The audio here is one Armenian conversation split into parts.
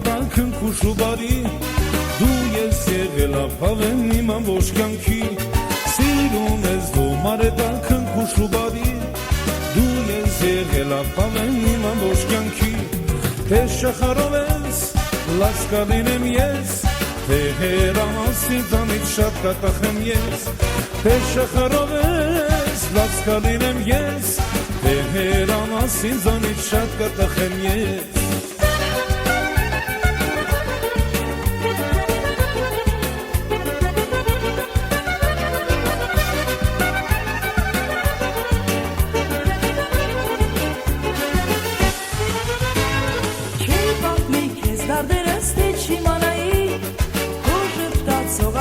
տանքն քուշուբարի դու ես եղել ապավեն իմ ամբողջ կյանքի սիրում ես դու մարետանքն քուշուբարի դու ես եղել ապավեն իմ ամբողջ կյանքի թե շախարով ես լասկալին եմ ես թե հերանասի տանից շատ կատախեմ ես թե շախարով ես լասկալին եմ ես թե հերանասի տանից շատ կատախեմ ես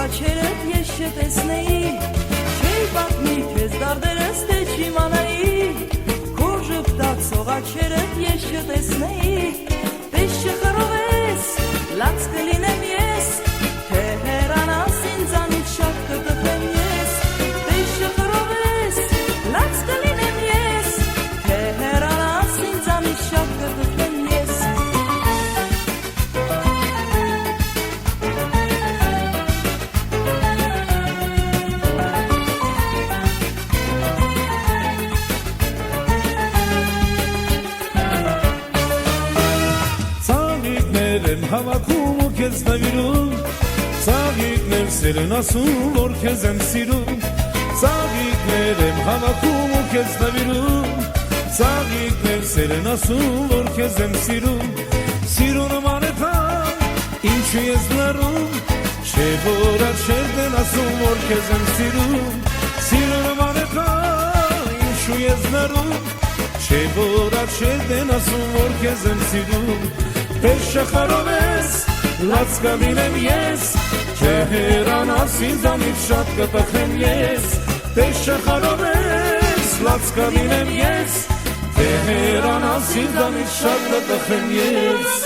Չերդ ես չտեսնեի Չէի պատմի քեզ դարդերս թե չիմանայի Քո ժպտացող աչքերդ ես չտեսնեի Պես չխռով ես, լաց կլինեմ ես Թե հեռանաս ինձանից շատ կտխեմ ես Պես չխռով ես, լաց կլինեմ ես Թե հեռանաս ինձանից շատ կտխեմ ես Հավաքում ու քեզ նվիրում Ծաղիկներ սերն ասում, որ քեզ եմ սիրում Ծաղիկներ եմ հավաքում ու քեզ նվիրում Ծաղիկներ սերն ասում, որ քեզ եմ սիրում Սիրուն մանեթան, ինչու ես լռում Չէ որ աչքերդ են ասում, որ քեզ եմ սիրում Սիրուն մանեթան, ինչու ես լռում Չէ որ աչքերդ են ասում, որ քեզ եմ սիրում Պես շախարով ես, լաց կլինեմ ես Չէ հերանաս ինձանից շատ կտխեմ ես Պես շախարով ես, լաց կլինեմ ես Թե հերանաս ինձանից շատ կտխեմ ես